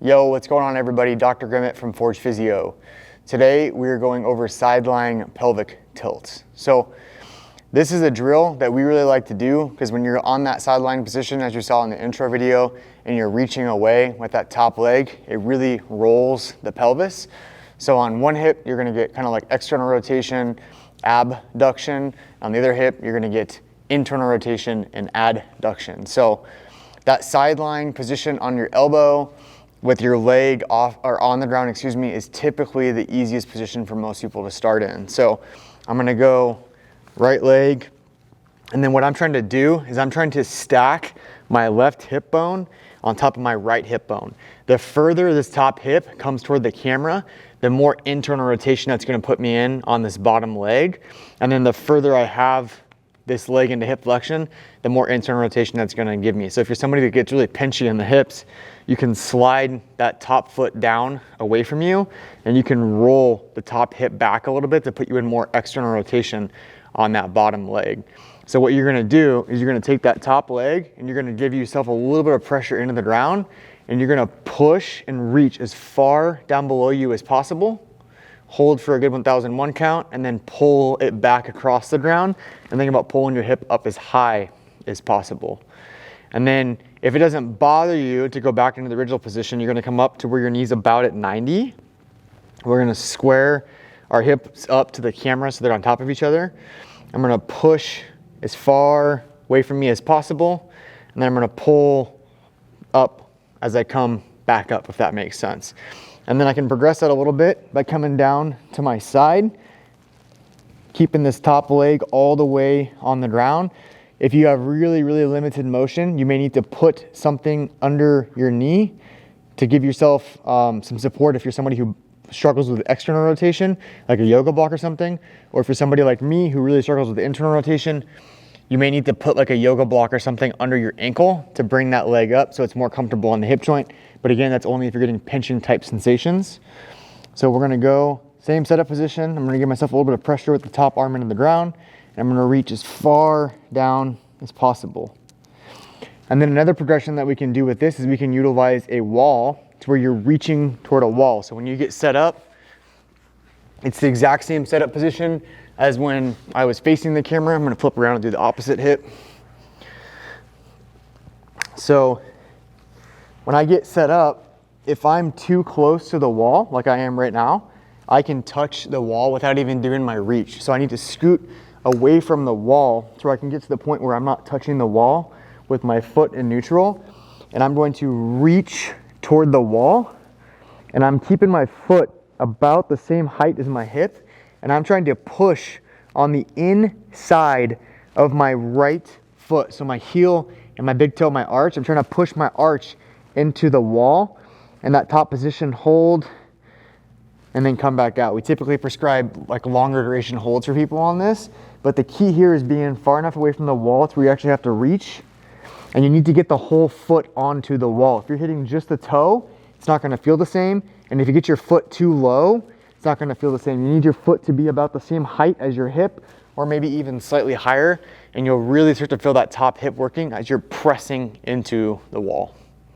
Yo, what's going on everybody? Dr. Grimmett from Forge Physio. Today we're going over sideline pelvic tilts. So this is a drill that we really like to do because when you're on that sideline position, as you saw in the intro video, and you're reaching away with that top leg, it really rolls the pelvis. So on one hip, you're gonna get kind of like external rotation, abduction. On the other hip, you're gonna get internal rotation and adduction. So that sideline position on your elbow with your leg off or on the ground, is typically the easiest position for most people to start in. So I'm gonna go right leg, and then what I'm trying to do is I'm trying to stack my left hip bone on top of my right hip bone. The further this top hip comes toward the camera, the more internal rotation that's gonna put me in on this bottom leg. And then the further I have this leg into hip flexion, the more internal rotation that's gonna give me. So if you're somebody that gets really pinchy in the hips, you can slide that top foot down away from you, and you can roll the top hip back a little bit to put you in more external rotation on that bottom leg. So what you're gonna do is you're gonna take that top leg and you're gonna give yourself a little bit of pressure into the ground, and you're gonna push and reach as far down below you as possible. Hold for a good 1001 count, and then pull it back across the ground, and think about pulling your hip up as high as possible. And then if it doesn't bother you to go back into the original position, you're gonna come up to where your knee's about at 90. We're gonna square our hips up to the camera so they're on top of each other. I'm gonna push as far away from me as possible, and then I'm gonna pull up as I come back up, if that makes sense. And then I can progress that a little bit by coming down to my side, keeping this top leg all the way on the ground. If you have really, really limited motion, you may need to put something under your knee to give yourself some support if you're somebody who struggles with external rotation, like a yoga block or something. Or if you're somebody like me who really struggles with internal rotation, you may need to put like a yoga block or something under your ankle to bring that leg up so it's more comfortable on the hip joint. But again, that's only if you're getting pinching type sensations. So we're gonna go same setup position. I'm gonna give myself a little bit of pressure with the top arm into the ground, and I'm gonna reach as far down as possible. And then another progression that we can do with this is we can utilize a wall to where you're reaching toward a wall. So when you get set up, it's the exact same setup position as when I was facing the camera. I'm gonna flip around and do the opposite hip. So when I get set up, if I'm too close to the wall, like I am right now, I can touch the wall without even doing my reach. So I need to scoot away from the wall so I can get to the point where I'm not touching the wall with my foot in neutral. And I'm going to reach toward the wall, and I'm keeping my foot about the same height as my hip, and I'm trying to push on the inside of my right foot. So my heel and my big toe, my arch, I'm trying to push my arch into the wall, and that top position hold, and then come back out. We typically prescribe like longer duration holds for people on this, but the key here is being far enough away from the wall to where you actually have to reach, and you need to get the whole foot onto the wall. If you're hitting just the toe, it's not gonna feel the same, and if you get your foot too low, it's not gonna feel the same. You need your foot to be about the same height as your hip, or maybe even slightly higher, and you'll really start to feel that top hip working as you're pressing into the wall.